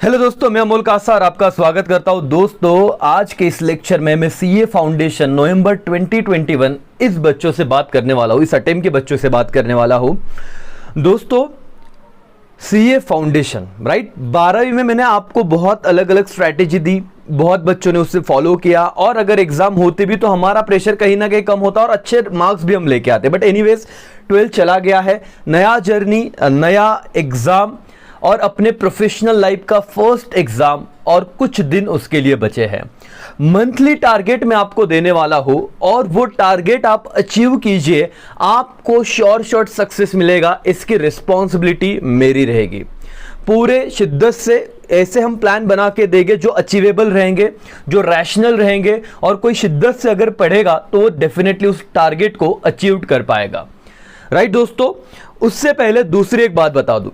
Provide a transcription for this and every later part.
Hello दोस्तों, मैं अमोल कासा और आपका स्वागत करता हूं। दोस्तों, आज के इस लेक्चर में मैं सीए फाउंडेशन नवंबर 2021 इस बच्चों से बात करने वाला हूं, इस अटेम्प्ट के बच्चों से बात करने वाला हूं। दोस्तों, सीए फाउंडेशन राइट, 12वीं में मैंने आपको बहुत अलग अलग स्ट्रैटेजी दी, बहुत बच्चों ने उससे फॉलो किया और अगर एग्जाम होते भी तो हमारा प्रेशर कहीं ना कहीं कम होता और अच्छे मार्क्स भी हम लेके आते। बट एनीवेज 12 चला गया है, नया जर्नी, नया एग्जाम और अपने प्रोफेशनल लाइफ का फर्स्ट एग्जाम और कुछ दिन उसके लिए बचे हैं। मंथली टारगेट मैं आपको देने वाला हूं और वो टारगेट आप अचीव कीजिए, आपको श्योर शॉट सक्सेस मिलेगा, इसकी रिस्पॉन्सिबिलिटी मेरी रहेगी। पूरे शिद्दत से ऐसे हम प्लान बना के देंगे जो अचीवेबल रहेंगे, जो रैशनल रहेंगे और कोई शिद्दत से अगर पढ़ेगा तो वो डेफिनेटली उस टारगेट को अचीव कर पाएगा। राइट दोस्तों, उससे पहले दूसरी एक बात बता दूं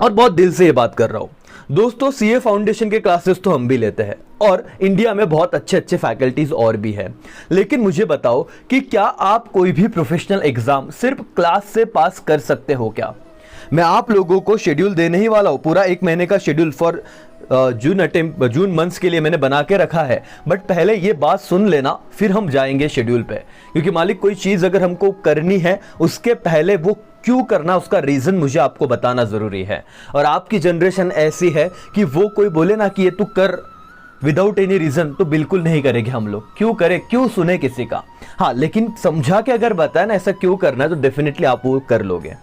और बहुत दिल से ये बात कर रहा हूं। दोस्तों, सीए फाउंडेशन के क्लासेस तो हम भी लेते हैं और इंडिया में बहुत अच्छे अच्छे फैकल्टीज और भी हैं, लेकिन मुझे बताओ कि क्या आप कोई भी प्रोफेशनल एग्जाम सिर्फ क्लास से पास कर सकते हो क्या? मैं आप लोगों को शेड्यूल देने ही वाला हूं, पूरा 1 महीने का शेड्यूल फॉर जून मंथ्स के लिए मैंने बना के रखा है। बट पहले ये बात सुन लेना, फिर हम जाएंगे शेड्यूल पे, क्योंकि मालिक कोई चीज अगर हमको करनी है उसके पहले वो क्यों करना, उसका रीजन मुझे आपको बताना जरूरी है। और आपकी जनरेशन ऐसी है कि वो कोई बोले ना कि ये तू कर विदाउट एनी रीजन, तो बिल्कुल नहीं करेंगे हम लोग। क्यों करें, क्यों सुने किसी का? हाँ, लेकिन समझा के अगर बताए ना ऐसा क्यों करना है तो डेफिनेटली आप वो कर लोगे।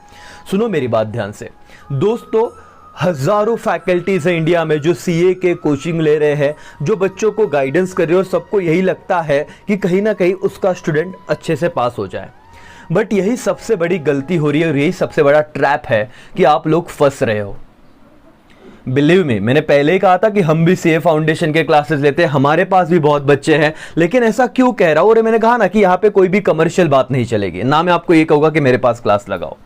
सुनो मेरी बात ध्यान से दोस्तों, हजारों फैकल्टीज है इंडिया में जो सीए के कोचिंग ले रहे हैं, जो बच्चों को गाइडेंस कर रहे हैं और सबको यही लगता है कि कहीं ना कहीं उसका स्टूडेंट अच्छे से पास हो जाए। बट यही सबसे बड़ी गलती हो रही है और यही सबसे बड़ा ट्रैप है कि आप लोग फंस रहे हो। बिलीव मी, मैंने पहले ही कहा था कि हम भी सीए फाउंडेशन के क्लासेस लेते हैं, हमारे पास भी बहुत बच्चे हैं, लेकिन ऐसा क्यों कह रहा हूं? और मैंने कहा ना कि यहां पे कोई भी कमर्शियल बात नहीं चलेगी ना, मैं आपको ये कहूंगा कि मेरे पास क्लास लगाओ।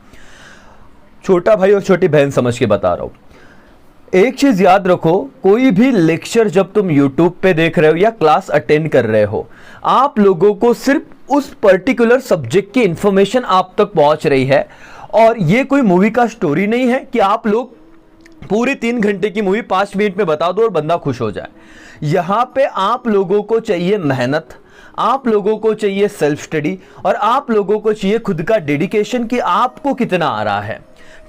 छोटा भाई और छोटी बहन समझ के बता रहा हूं। एक चीज याद रखो, कोई भी लेक्चर जब तुम यूट्यूब पे देख रहे हो या क्लास अटेंड कर रहे हो, आप लोगों को सिर्फ उस पर्टिकुलर सब्जेक्ट की इंफॉर्मेशन आप तक पहुंच रही है। और ये कोई मूवी का स्टोरी नहीं है कि आप लोग पूरी 3 घंटे की मूवी 5 मिनट में बता दो और बंदा खुश हो जाए। यहां पे आप लोगों को चाहिए मेहनत, आप लोगों को चाहिए सेल्फ स्टडी और आप लोगों को चाहिए खुद का डेडिकेशन कि आपको कितना आ रहा है।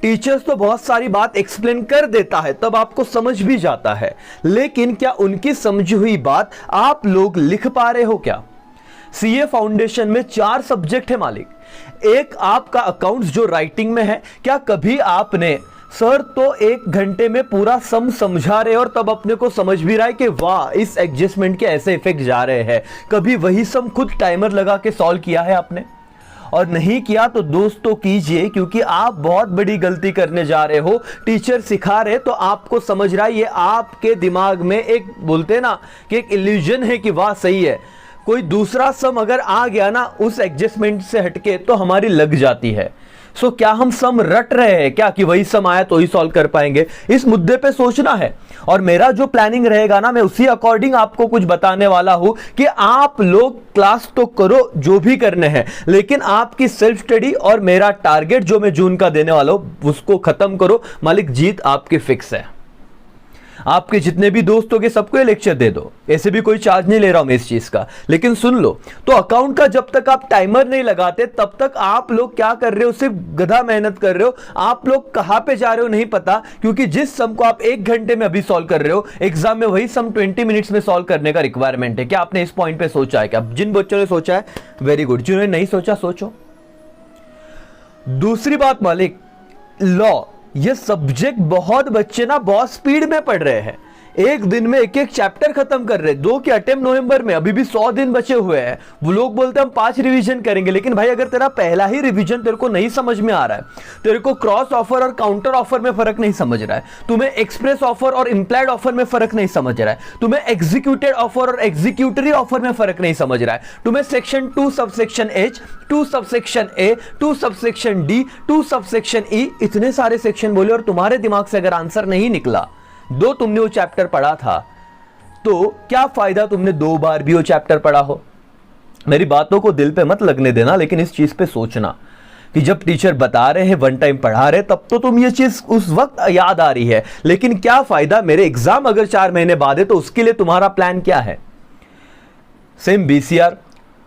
टीचर्स तो बहुत सारी बात एक्सप्लेन कर देता है, तब आपको समझ भी जाता है, लेकिन क्या उनकी समझी हुई बात आप लोग लिख पा रहे हो क्या? सीए फाउंडेशन में 4 सब्जेक्ट है मालिक। एक आपका अकाउंट्स जो राइटिंग में है, क्या कभी आपने सर तो 1 घंटे में पूरा सम समझा रहे और तब अपने को समझ भी रहा है कि वाह इस एडजस्टमेंट के ऐसे इफेक्ट जा रहे हैं, कभी वही सम खुद टाइमर लगा के सॉल्व किया है आपने? और नहीं किया तो दोस्तों कीजिए, क्योंकि आप बहुत बड़ी गलती करने जा रहे हो। टीचर सिखा रहे तो आपको समझ रहा है, ये आपके दिमाग में एक बोलते हैं ना कि एक इल्यूजन है कि वाह सही है। कोई दूसरा सम अगर आ गया ना उस एडजस्टमेंट से हटके तो हमारी लग जाती है। सो क्या हम सम रट रहे हैं क्या कि वही सम आया तो ही सॉल्व कर पाएंगे? इस मुद्दे पे सोचना है और मेरा जो प्लानिंग रहेगा ना, मैं उसी अकॉर्डिंग आपको कुछ बताने वाला हूं कि आप लोग क्लास तो करो जो भी करने हैं, लेकिन आपकी सेल्फ स्टडी और मेरा टारगेट जो मैं जून का देने वाला हूं उसको खत्म करो। मालिक जीत आपकी फिक्स है। आपके जितने भी दोस्त होंगे सबको ये लेक्चर दे दो, ऐसे भी कोई चार्ज नहीं ले रहा हूं मैं इस चीज का, लेकिन सुन लो। तो अकाउंट का जब तक आप टाइमर नहीं लगाते तब तक आप लोग क्या कर रहे हो, सिर्फ गधा मेहनत कर रहे हो। आप लोग कहां पे जा रहे हो नहीं पता, क्योंकि जिस सम को आप 1 घंटे में अभी सॉल्व कर रहे हो, एग्जाम में वही सम 20 मिनट्स में सॉल्व करने का रिक्वायरमेंट है। क्या आपने इस पॉइंट पे सोचा है? क्या जिन बच्चों ने सोचा है वेरी गुड, जिन्होंने नहीं सोचा सोचो। दूसरी बात मालिक, लॉ, ये सब्जेक्ट बहुत बच्चे ना बहुत स्पीड में पढ़ रहे हैं, एक दिन में एक एक चैप्टर खत्म कर रहे हैं। 2 के अटेम्प्ट नवंबर में, अभी भी 100 दिन बचे हुए हैं। वो लोग बोलते हैं हम 5 रिवीजन करेंगे, लेकिन भाई अगर तेरा पहला ही रिवीजन तेरे को नहीं समझ में आ रहा है, तेरे को क्रॉस ऑफर और काउंटर ऑफर में फर्क नहीं समझ रहा है, तुम्हें एक्सप्रेस ऑफर और इंप्लाइड ऑफर में फर्क नहीं समझ रहा है, तुम्हें एग्जीक्यूटेड ऑफर और एग्जीक्यूटरी ऑफर में फर्क नहीं समझ रहा है, तुम्हें section 2 subsection H, 2 subsection A, 2 subsection D, 2 subsection E, इतने सारे सेक्शन बोले और तुम्हारे दिमाग से अगर आंसर नहीं निकला, 2 तुमने वो चैप्टर पढ़ा था, तो क्या फायदा तुमने 2 बार भी वो चैप्टर पढ़ा हो? मेरी बातों को दिल पे मत लगने देना, लेकिन इस चीज पे सोचना कि जब टीचर बता रहे हैं, वन टाइम पढ़ा रहे, तब तो तुम ये चीज उस वक्त याद आ रही है, लेकिन क्या फायदा, मेरे एग्जाम अगर 4 महीने बाद है तो उसके लिए तुम्हारा प्लान क्या है। सेम बीसीआर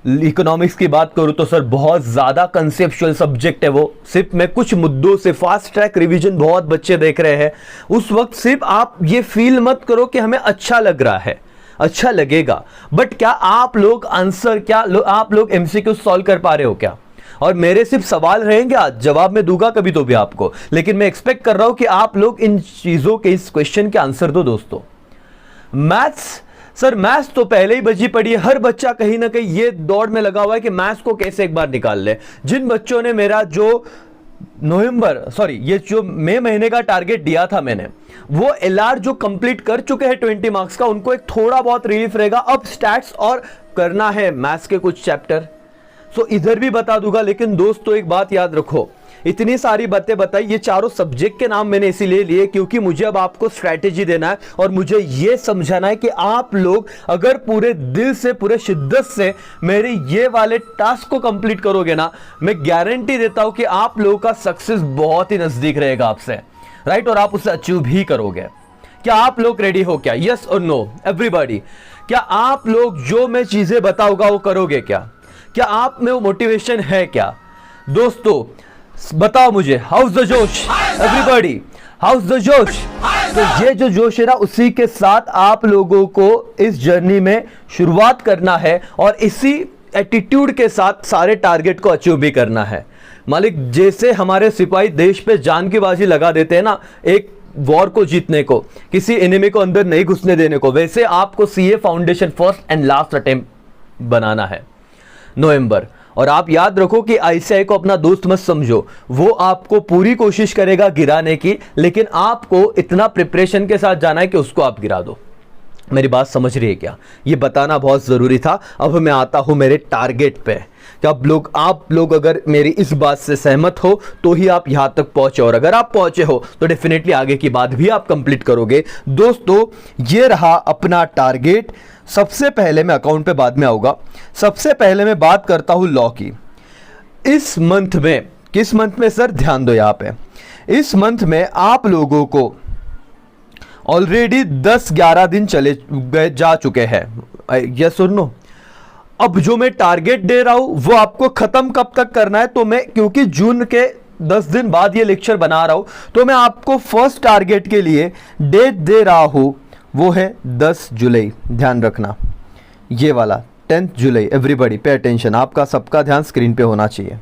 इकोनॉमिक्स की बात करूं तो सर बहुत ज्यादा कंसेप्चुअल सब्जेक्ट है वो, सिर्फ मैं कुछ मुद्दों से फास्ट ट्रैक रिवीजन बहुत बच्चे देख रहे हैं, उस वक्त सिर्फ आप ये फील मत करो कि हमें अच्छा लग रहा है, अच्छा लगेगा, बट क्या आप लोग आंसर, आप लोग एमसीक्यू सॉल्व कर पा रहे हो क्या। और मेरे सिर्फ सवाल रहेंगे, आज जवाब मैं दूंगा कभी तो भी आपको, लेकिन मैं एक्सपेक्ट कर रहा हूं कि आप लोग इन चीजों के, इस क्वेश्चन के आंसर दो दोस्तों। मैथ्स, सर मैथ्स तो पहले ही बची पड़ी है, हर बच्चा कहीं ना कहीं ये दौड़ में लगा हुआ है कि मैथ्स को कैसे एक बार निकाल ले। जिन बच्चों ने मेरा जो ये जो मई महीने का टारगेट दिया था मैंने, वो एलआर जो कंप्लीट कर चुके हैं 20 मार्क्स का, उनको एक थोड़ा बहुत रिलीफ रहेगा। अब स्टैट्स और करना है मैथ्स के कुछ चैप्टर, सो इधर भी बता दूंगा। लेकिन दोस्तों एक बात याद रखो, इतनी सारी बातें बताई, ये चारों सब्जेक्ट के नाम मैंने इसीलिए लिए क्योंकि मुझे अब आपको स्ट्रैटेजी देना है और मुझे ये समझाना है कि आप लोग अगर पूरे दिल से, पूरे शिद्दत से मेरे ये वाले टास्क को कंप्लीट करोगे ना, मैं गारंटी देता हूं कि आप लोगों का सक्सेस बहुत ही नजदीक रहेगा आपसे, राइट, और आप उसे अचीव भी करोगे। क्या आप लोग रेडी हो क्या? यस और नो एवरीबॉडी। क्या आप लोग जो मैं चीजें बताऊंगा वो करोगे क्या? क्या आप में वो मोटिवेशन है क्या? दोस्तों बताओ मुझे, हाउस द जोश एवरीबॉडी, हाउस द जोश। तो ये जो जोश है ना, उसी के साथ आप लोगों को इस जर्नी में शुरुआत करना है और इसी एटीट्यूड के साथ सारे टारगेट को अचीव भी करना है। मालिक, जैसे हमारे सिपाही देश पे जान की बाजी लगा देते हैं ना एक वॉर को जीतने को, किसी एनिमी को अंदर नहीं घुसने देने को, वैसे आपको CA foundation first and last attempt बनाना है नवंबर। और आप याद रखो कि आईसीआई को अपना दोस्त मत समझो, वो आपको पूरी कोशिश करेगा गिराने की, लेकिन आपको इतना प्रिपरेशन के साथ जाना है कि उसको आप गिरा दो। मेरी बात समझ रही है क्या? ये बताना बहुत जरूरी था। अब मैं आता हूं मेरे टारगेट पे कि आप लोग अगर मेरी इस बात से सहमत हो तो ही आप यहां तक पहुंचे, और अगर आप पहुंचे हो तो डेफिनेटली आगे की बात भी आप कंप्लीट करोगे। दोस्तों ये रहा अपना टारगेट। सबसे पहले मैं अकाउंट पे बाद में आऊंगा, सबसे पहले मैं बात करता हूं लॉ की। इस मंथ में, किस मंथ में सर? ध्यान दो यहां पे, इस मंथ में आप लोगों को ऑलरेडी 10-11 दिन जा चुके हैं, यस और नो। अब जो मैं टारगेट दे रहा हूं वो आपको खत्म कब तक करना है, तो मैं क्योंकि जून के 10 दिन बाद ये लेक्चर बना रहा हूं, तो मैं आपको फर्स्ट टारगेट के लिए डेट दे रहा हूं, वो है 10 जुलाई। ध्यान रखना ये वाला 10 जुलाई। एवरीबॉडी पे अटेंशन, आपका सबका ध्यान स्क्रीन पे होना चाहिए।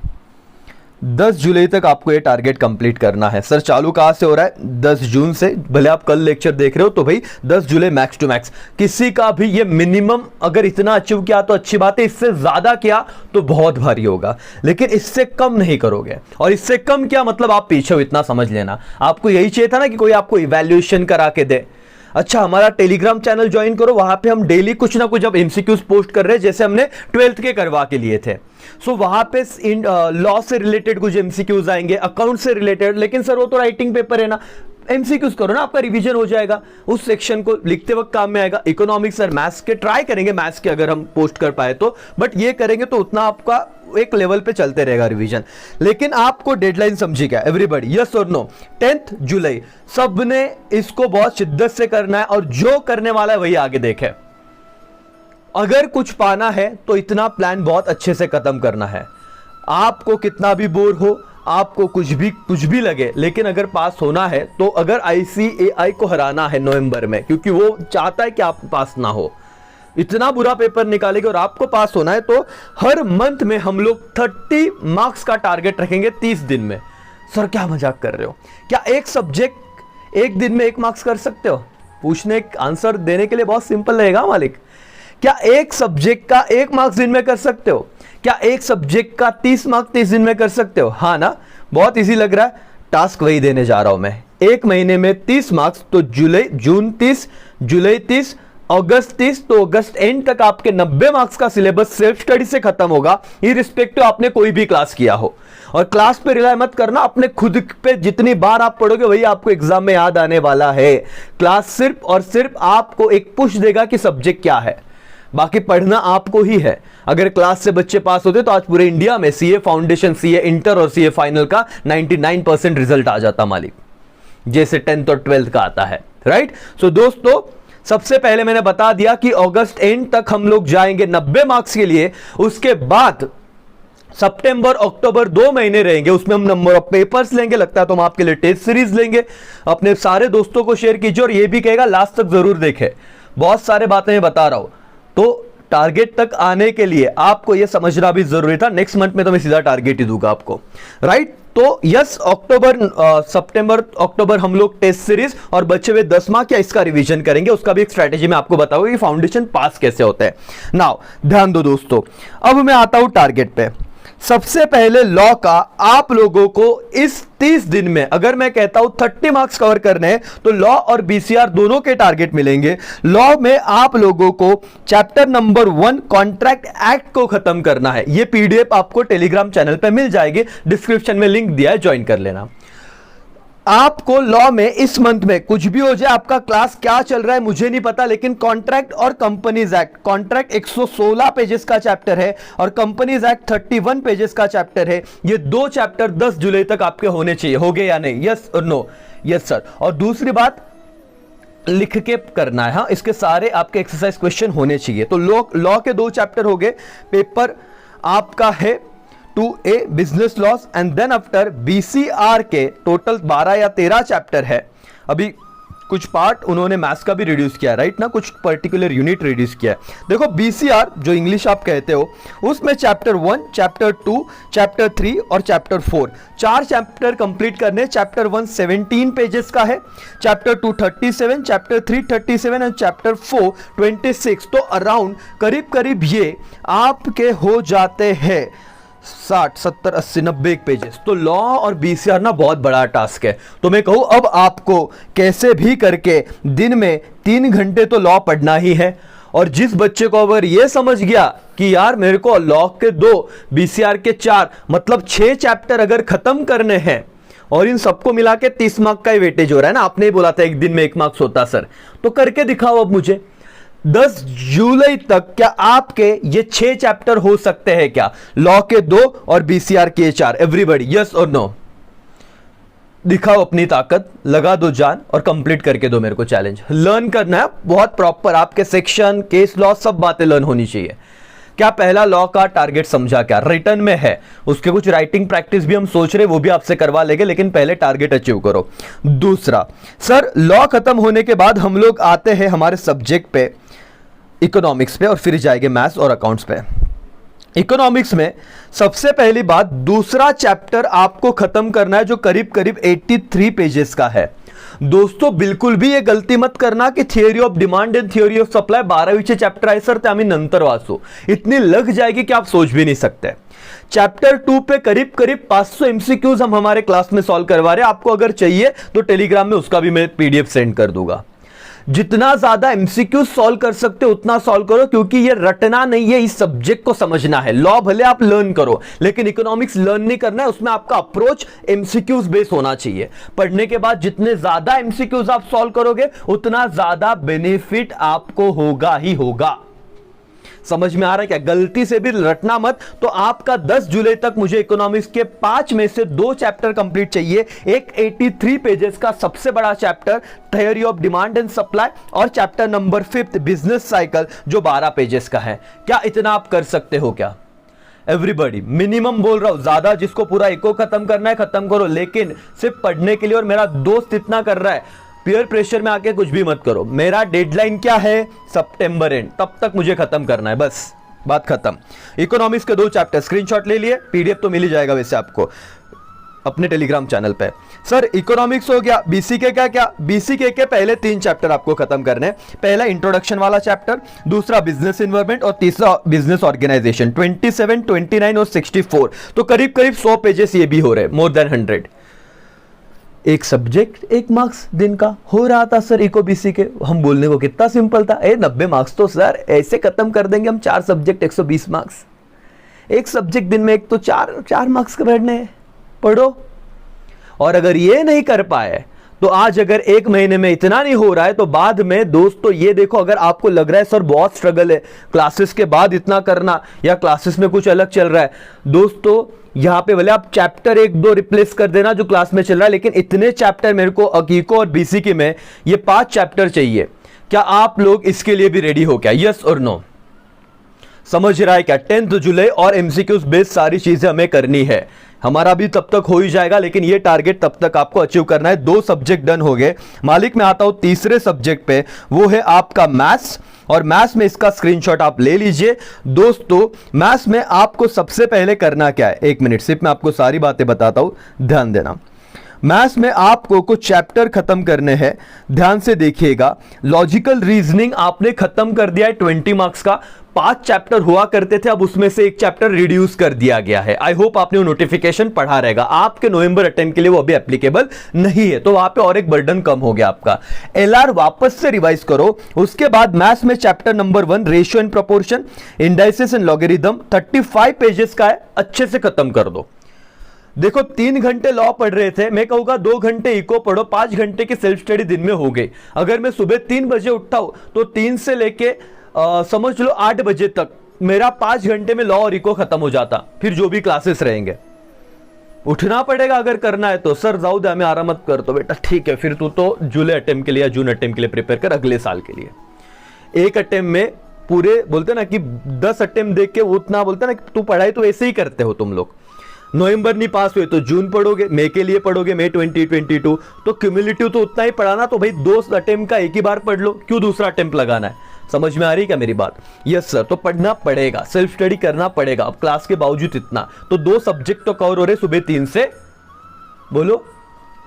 10 जुलाई तक आपको ये टारगेट कंप्लीट करना है। सर चालू कहां से हो रहा है? 10 जून से। भले आप कल लेक्चर देख रहे हो तो भाई 10 जुलाई मैक्स टू मैक्स। किसी का भी ये मिनिमम अगर इतना अचीव किया तो अच्छी बात है, इससे ज्यादा किया तो बहुत भारी होगा, लेकिन इससे कम नहीं करोगे। और इससे कम क्या मतलब, आप पीछे हो, इतना समझ लेना। आपको यही चाहिए था ना कि कोई आपको इवैल्यूएशन करा के दे। अच्छा, हमारा टेलीग्राम चैनल ज्वाइन करो, वहां पे हम डेली कुछ ना कुछ अब एमसीक्यूज पोस्ट कर रहे हैं, जैसे हमने 12th के करवा के लिए थे। सो वहां पे लॉ से रिलेटेड कुछ एमसीक्यूज आएंगे, अकाउंट से रिलेटेड, लेकिन सर वो तो राइटिंग पेपर है ना, एमसीक्यूज करो ना, आपका रिवीजन हो जाएगा, उस सेक्शन को लिखते वक्त काम में आएगा। इकोनॉमिक्स और मैथ्स के ट्राई करेंगे, मैथ्स के अगर हम पोस्ट कर पाए तो, बट ये करेंगे तो उतना आपका एक लेवल पे चलते रहेगा रिवीजन। लेकिन आपको डेडलाइन समझी क्या एवरीबॉडी? यस और नो? 10 जुलाई सबने इसको बहुत शिद्दत से करना है, और जो करने वाला है वही आगे देखे। अगर कुछ पाना है तो इतना प्लान बहुत अच्छे से खत्म करना है। आपको कितना भी बोर हो, आपको कुछ भी लगे, लेकिन अगर पास होना है तो अगर आईसीएआई को हराना है नवंबर में, क्योंकि वो चाहता है कि आप पास ना हो, इतना बुरा पेपर निकालेंगे और आपको पास होना है, तो हर मंथ में हम लोग 30 मार्क्स का टारगेट रखेंगे 30 दिन में। सर क्या मजाक कर रहे हो? क्या एक सब्जेक्ट एक दिन में 1 मार्क्स कर सकते हो? पूछने आंसर देने के लिए बहुत सिंपल रहेगा मालिक। क्या एक सब्जेक्ट का 1 मार्क्स दिन में कर सकते हो? क्या एक सब्जेक्ट का 30 मार्क्स 30 दिन में कर सकते हो? हाँ ना, बहुत इजी लग रहा है। टास्क वही देने जा रहा हूं मैं। 1 महीने में 30 मार्क्स, तो जून 30, जुलाई 30, अगस्त 30, तो अगस्त एंड तक आपके 90 मार्क्स का सिलेबस सेल्फ स्टडी से खत्म होगा, इररिस्पेक्टिव आपने कोई भी क्लास किया हो। और क्लास पे रिलाय मत करना, अपने खुद पे जितनी बार आप पढ़ोगे वही आपको एग्जाम में याद आने वाला है। क्लास सिर्फ और सिर्फ आपको एक पुश देगा कि सब्जेक्ट क्या है। बाकी पढ़ना आपको ही है। अगर क्लास से बच्चे पास होते तो आज पूरे इंडिया में सीए फाउंडेशन, सीए इंटर और सीए फाइनल का 99% रिजल्ट आ जाता मालिक, जैसे 10th और 12th का आता है, राइट। सो दोस्तों, सबसे पहले मैंने बता दिया कि अगस्त एंड तक हम लोग जाएंगे 90 मार्क्स के लिए। उसके बाद सितंबर अक्टूबर 2 महीने रहेंगे, उसमें हम नंबर ऑफ पेपर्स लेंगे। लगता है तो हम आपके लिए टेस्ट सीरीज लेंगे। अपने सारे दोस्तों को शेयर कीजिए और ये भी कहेगा लास्ट तक जरूर देखे, बहुत सारे बातें मैं बता रहा हूं। तो टारगेट तक आने के लिए आपको यह समझना भी जरूरी था। नेक्स्ट मंथ में तो मैं सीधा टारगेट ही दूंगा आपको, राइट। तो यस, सितंबर अक्टूबर हम लोग टेस्ट सीरीज और बचे हुए 10 मार्क या इसका रिवीजन करेंगे। उसका भी एक स्ट्रैटेजी मैं आपको बताऊंगा कि फाउंडेशन पास कैसे होता है। नाउ ध्यान दो दोस्तों, अब मैं आता हूं टारगेट पे। सबसे पहले लॉ का आप लोगों को इस 30 दिन में, अगर मैं कहता हूं 30 मार्क्स कवर करने हैं, तो लॉ और बीसीआर दोनों के टारगेट मिलेंगे। लॉ में आप लोगों को चैप्टर नंबर 1 कॉन्ट्रैक्ट एक्ट को खत्म करना है। यह पीडीएफ आपको टेलीग्राम चैनल पे मिल जाएगी, डिस्क्रिप्शन में लिंक दिया है, ज्वाइन कर लेना। आपको लॉ में इस मंथ में कुछ भी हो जाए, आपका क्लास क्या चल रहा है मुझे नहीं पता, लेकिन कॉन्ट्रैक्ट और कंपनीज एक्ट, कॉन्ट्रैक्ट 116 पेजेस का चैप्टर है और कंपनीज एक्ट 31 पेजेस का चैप्टर है। ये दो चैप्टर 10 जुलाई तक आपके होने चाहिए। हो गए या नहीं? यस और नो? Yes sir. और दूसरी बात, लिख के करना है। हाँ, इसके सारे आपके एक्सरसाइज क्वेश्चन होने चाहिए। तो लॉ के 2 चैप्टर हो गए। पेपर आपका है 2A business loss and then after BCR के टोटल 12 या 13 चैप्टर है। अभी कुछ पार्ट उन्होंने मैथ्स का भी रिड्यूस किया, राइट ना, कुछ पर्टिकुलर यूनिट रिड्यूस किया है। देखो बीसीआर जो इंग्लिश आप कहते हो, उसमें चैप्टर 1, चैप्टर 2, चैप्टर 3 और चैप्टर 4, 4 चैप्टर कंप्लीट करने। चैप्टर 1 17 पेजेस का है, चैप्टर 2 37, चैप्टर 3 37 और चैप्टर 4 26। तो अराउंड करीब ये आपके हो जाते हैं 60, 70, 80, 90 पेजेस। तो लॉ और बीसीआर ना बहुत बड़ा टास्क है। तो मैं कहूं अब आपको कैसे भी करके दिन में 3 घंटे तो लॉ पढ़ना ही है। और जिस बच्चे को अगर ये समझ गया कि यार मेरे को लॉ के 2, बीसीआर के 4, मतलब 6 चैप्टर अगर खत्म करने हैं और इन सबको मिला के 30 मार्क का ही वेटेज हो रहा है ना, आपने ही बोला था एक दिन में 1 मार्क्स होता सर, तो करके दिखाओ अब मुझे। 10 जुलाई तक क्या आपके ये 6 चैप्टर हो सकते हैं क्या? लॉ के 2 और बीसीआर के 4। एवरीबॉडी यस और नो? दिखाओ अपनी ताकत, लगा दो जान और कंप्लीट करके दो मेरे को चैलेंज। लर्न करना है बहुत प्रॉपर, आपके सेक्शन, केस लॉ सब बातें लर्न होनी चाहिए। क्या पहला लॉ का टारगेट समझा? क्या रिटर्न में है, उसके कुछ राइटिंग प्रैक्टिस भी हम सोच रहे, वो भी आपसे करवा लेंगे, लेकिन पहले टारगेट अचीव करो। दूसरा, सर लॉ खत्म होने के बाद हम लोग आते हैं हमारे सब्जेक्ट पे, इकोनॉमिक्स पे, और फिर जाएंगे मैथ्स और अकाउंट्स पे। इकोनॉमिक्स में सबसे पहली बात, दूसरा चैप्टर आपको खत्म करना है जो करीब 83 पेजेस का है। दोस्तों बिल्कुल भी ये गलती मत करना कि theory of demand and theory of supply 12वीचे चॅप्टर आहे सर, ते आम्ही नंतर वाचू, इतनी लग जाएगी कि आप सोच भी नहीं सकते। चैप्टर 2 पे करीब 500 एमसीक्यूज हम हमारे क्लास में सॉल्व करवा रहे हैं। आपको अगर चाहिए तो टेलीग्राम में उसका भी मैं पीडीएफ सेंड कर दूंगा। जितना ज्यादा एमसीक्यू सॉल्व कर सकते हो उतना सॉल्व करो, क्योंकि ये रटना नहीं है, इस सब्जेक्ट को समझना है। लॉ भले आप लर्न करो, लेकिन इकोनॉमिक्स लर्न नहीं करना है, उसमें आपका अप्रोच एमसीक्यूज बेस होना चाहिए। पढ़ने के बाद जितने ज्यादा एमसीक्यूज आप सॉल्व करोगे उतना ज्यादा बेनिफिट आपको होगा ही होगा। समझ में आ रहा है क्या? गलती से भी रटना मत। तो आपका 10 जुलाई तक मुझे इकोनॉमिक्स के 5 में से 2 चैप्टर कंप्लीट चाहिए। एक 83 पेजेस का सबसे बड़ा chapter theory of demand and supply, और चैप्टर नंबर 5 बिजनेस साइकिल जो 12 पेजेस का है। क्या इतना आप कर सकते हो क्या? एवरीबॉडी मिनिमम बोल रहा हूं, ज्यादा जिसको पूरा इको खत्म करना है खत्म करो, लेकिन सिर्फ पढ़ने के लिए। और मेरा दोस्त इतना कर रहा है, पीयर प्रेशर में आके कुछ भी मत करो। मेरा डेडलाइन क्या है? सितंबर एंड, तब तक मुझे खत्म करना है, बस बात खत्म। इकोनॉमिक्स के 2 चैप्टर स्क्रीनशॉट ले लिए, पीडीएफ तो मिल ही जाएगा वैसे आपको अपने टेलीग्राम चैनल पे। सर इकोनॉमिक्स हो गया, बीसीके का क्या? बीसीके के पहले 3 चैप्टर आपको खत्म करने हैं। पहला इंट्रोडक्शन वाला चैप्टर, दूसरा बिजनेस इन्वायरमेंट और तीसरा बिजनेस ऑर्गेनाइजेशन। 27, 29 और 64, तो करीब 100 पेजेस ये भी हो रहे, मोर देन 100। एक सब्जेक्ट 1 मार्क्स दिन का हो रहा था सर इको बीसी के। हम बोलने को कितना सिंपल था, 90 मार्क्स तो सर ऐसे खत्म कर देंगे हम। 4 सब्जेक्ट 120 मार्क्स, एक सब्जेक्ट दिन में एक, तो 4 मार्क्स का पढ़ने पढ़ो। और अगर ये नहीं कर पाए तो आज अगर एक महीने में इतना नहीं हो रहा है तो बाद में दोस्तों ये देखो, अगर आपको लग रहा है सर बहुत स्ट्रगल है क्लासेस के बाद इतना करना, या क्लासेस में कुछ अलग चल रहा है, दोस्तों यहां पे भले आप चैप्टर 1-2 रिप्लेस कर देना जो क्लास में चल रहा है, लेकिन इतने चैप्टर मेरे को अकीको और बीसीकी में ये 5 चैप्टर चाहिए। क्या आप लोग इसके लिए भी रेडी हो क्या? यस और नो? समझ रहा है क्या? 10 जुलाई और एमसीक्यूज बेस्ड सारी चीजें हमें करनी है। हमारा भी तब तक हो ही जाएगा, लेकिन ये टारगेट तब तक आपको अचीव करना है। 2 सब्जेक्ट डन हो गए मालिक। मैं आता हूं तीसरे सब्जेक्ट पे, वो है आपका मैथ्स। और मैथ्स में इसका स्क्रीनशॉट आप ले लीजिए। दोस्तों मैथ्स में आपको सबसे पहले करना क्या है, 1 मिनट सिर्फ मैं आपको सारी बातें बताता हूं, ध्यान देना। मैथ्स में आपको कुछ चैप्टर खत्म करने हैं, ध्यान से देखिएगा। लॉजिकल रीजनिंग आपने खत्म कर दिया है 20 मार्क्स का। 5 चैप्टर हुआ करते थे, अब उसमें से 1 चैप्टर रिड्यूस कर दिया गया है। आई होप आपने वो नोटिफिकेशन पढ़ा रहेगा। आपके नवंबर अटेम्प्ट के लिए वो अभी एप्लीकेबल नहीं है, तो वहां पे और एक बर्डन कम हो गया आपका। एलआर वापस से रिवाइज करो। उसके बाद मैथ्स में chapter number 1 ratio and proportion, indices and logarithm, 35 pages का है, अच्छे से खत्म कर दो। देखो 3 घंटे लॉ पढ़ रहे थे, मैं कहूंगा 2 घंटे इको पढ़ो, 5 घंटे की सेल्फ स्टडी दिन में हो गई। अगर मैं सुबह 3 बजे उठता हूं तो 3 से लेके समझ लो 8 बजे तक मेरा 5 घंटे में लॉ और इको खत्म हो जाता। फिर जो भी क्लासेस रहेंगे उठना पड़ेगा अगर करना है तो। सर जाओ दे, मैं आराम मत कर, तो बेटा ठीक है, फिर तू तो जुलाई अटेम्प्ट के लिए या जून अटेम्प्ट के लिए प्रिपेयर कर अगले साल के लिए। एक अटेम्प्ट में पूरे बोलते ना कि 10 अटेम्प्ट देख के उतना बोलते ना कि तू पढ़ाई तो ऐसे ही करते हो तुम लोग। नवंबर नहीं पास हुए तो जून पढ़ोगे, मई के लिए पढ़ोगे, मई 2022, तो क्यूमुलेटिव तो उतना ही पढ़ाना। तो भाई 2 अटेम्प्ट का एक ही बार पढ़ लो, क्यों दूसरा अटेम्प्ट लगाना है? समझ में आ रही क्या मेरी बात? Yes sir. तो पढ़ना पड़ेगा, सेल्फ स्टडी करना पड़ेगा। अब क्लास के बावजूद इतना तो 2 सब्जेक्ट तो कवर हो रहे सुबह 3 से बोलो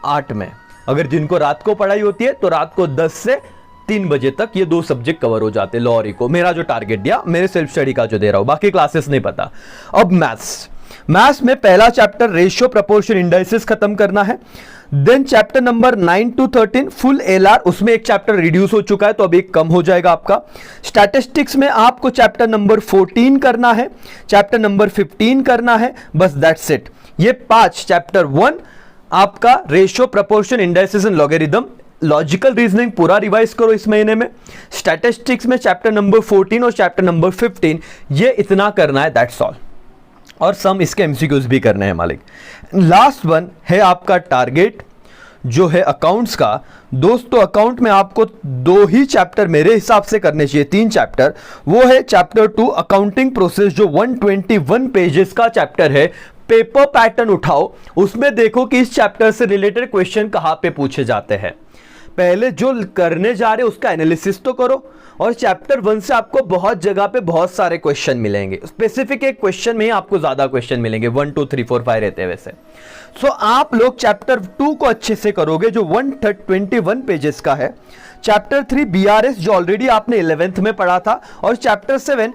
8 में। अगर जिनको रात को पढ़ाई होती है तो रात को 10 से 3 बजे तक ये 2 सब्जेक्ट कवर हो जाते हैं, लॉ और इको। मेरा जो टारगेट दिया, मेरे सेल्फ स्टडी का जो दे रहा हूं, बाकी क्लासेस नहीं पता। अब मैथ्स में पहला चैप्टर रेशियो प्रोपोर्शन इंडाइसिस खत्म करना है। Then chapter number 9 to 13 full LR, उसमें 1 चैप्टर रिड्यूस हो चुका है तो अब 1 कम हो जाएगा आपका। स्टैटिस्टिक्स में आपको चैप्टर नंबर 14 करना है, चैप्टर नंबर 15 करना है, बस दैट्स इट। ये 5 चैप्टर 1 आपका ratio proportion indices and logarithm. Logical reasoning पूरा रिवाइज करो इस महीने में। स्टैटिस्टिक्स में चैप्टर नंबर 14 और चैप्टर नंबर 15, ये इतना करना है, दैट्स ऑल। और सम इसके एमसीक्यूज भी करने हैं मालिक। लास्ट वन है आपका टारगेट जो है अकाउंट्स का। दोस्तों अकाउंट में आपको 2 ही चैप्टर मेरे हिसाब से करने चाहिए, 3 चैप्टर। वो है चैप्टर 2 अकाउंटिंग प्रोसेस, जो 121 पेजेस का चैप्टर है। पेपर पैटर्न उठाओ, उसमें देखो कि इस चैप्टर से रिलेटेड क्वेश्चन कहां पे पूछे जाते हैं। पहले जो करने जा रहे उसका एनालिसिस तो करो, और चैप्टर 1 से आपको बहुत जगह पे बहुत सारे क्वेश्चन मिलेंगे। स्पेसिफिक एक क्वेश्चन में ही आपको ज्यादा क्वेश्चन मिलेंगे, 1 2 3 4 5 रहते हैं वैसे। सो आप लोग चैप्टर 2 को अच्छे से करोगे जो 121 पेजेस का है। चैप्टर 3 बीआरएस जो ऑलरेडी आपने 11th में पढ़ा था, और चैप्टर 7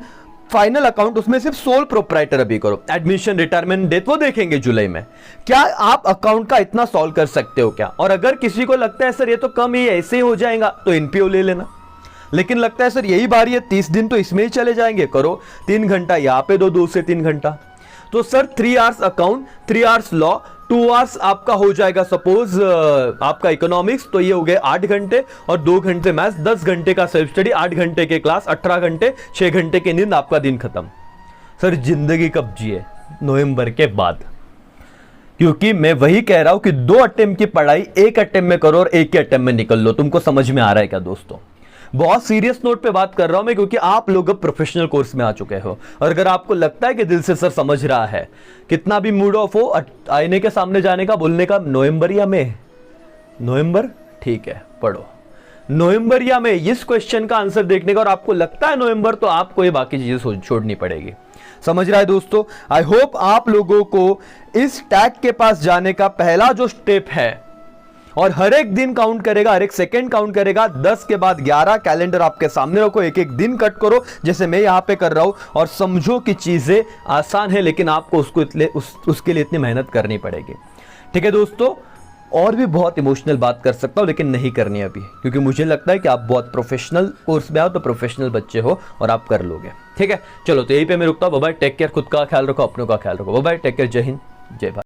फाइनल अकाउंट, उसमें सिर्फ सोल प्रोप्राइटर अभी करो। एडमिशन, रिटायरमेंट, डेथ वो देखेंगे जुलाई में। क्या आप अकाउंट का इतना सॉल्व कर सकते हो क्या? और अगर किसी को लगता है सर ये तो कम ही ऐसे ही हो जाएगा, तो एनपीओ ले लेना। लेकिन लगता है सर यही बारी है, 30 दिन तो इसमें ही चले जाएंगे, करो 3 घंटा यहाँ पे दो, 2 से 3 घंटा। तो sir 3 hours account, 3 hours law, 2 hours आपका हो जाएगा सपोज आपका इकोनॉमिक्स, तो ये हो गए 8 घंटे, और 2 घंटे मैथ्स, 10 घंटे का सेल्फ स्टडी, 8 घंटे के क्लास, 18 घंटे, 6 घंटे की नींद, आपका दिन खत्म। सर जिंदगी कब जिए? नवंबर के बाद। क्योंकि मैं वही कह रहा हूं कि 2 अटेम्प्ट की पढ़ाई 1 अटेम्प्ट में करो और 1 ही अटेम्प्ट में निकल लो। तुमको समझ में आ रहा है क्या दोस्तों? बहुत सीरियस नोट पे बात कर रहा हूं मैं, क्योंकि आप लोग अब प्रोफेशनल कोर्स में आ चुके हो। और अगर आपको लगता है कि दिल से सर समझ रहा है, कितना भी मूड ऑफ हो, आईने के सामने जाने का, बोलने का, नवंबर या मई? नवंबर, ठीक है, पढ़ो। नवंबर या मई, इस क्वेश्चन का आंसर देखने का, और आपको लगता है नवंबर, तो आपको ये बाकी चीजें छोड़नी पड़ेगी। समझ रहा है दोस्तों? आई होप आप लोगों को इस टैग के पास जाने का पहला जो स्टेप है, और हर एक दिन काउंट करेगा, हर एक सेकंड काउंट करेगा। 10 के बाद 11 कैलेंडर आपके सामने रखो, एक एक दिन कट करो जैसे मैं यहां पे कर रहा हूं, और समझो कि चीजें आसान है, लेकिन आपको उसके लिए इतनी मेहनत करनी पड़ेगी। ठीक है दोस्तों? और भी बहुत इमोशनल बात कर सकता हूं, लेकिन नहीं करनी अभी, क्योंकि मुझे लगता है कि आप बहुत प्रोफेशनल कोर्स में आओ, तो प्रोफेशनल बच्चे हो और आप कर लोगे। ठीक है, चलो तो यहीं पे मैं रुकता हूं। बाय बाय, टेक केयर, खुद का ख्याल रखो, अपनों का ख्याल रखो। बाय बाय, टेक केयर, जय हिंद, जय भारत।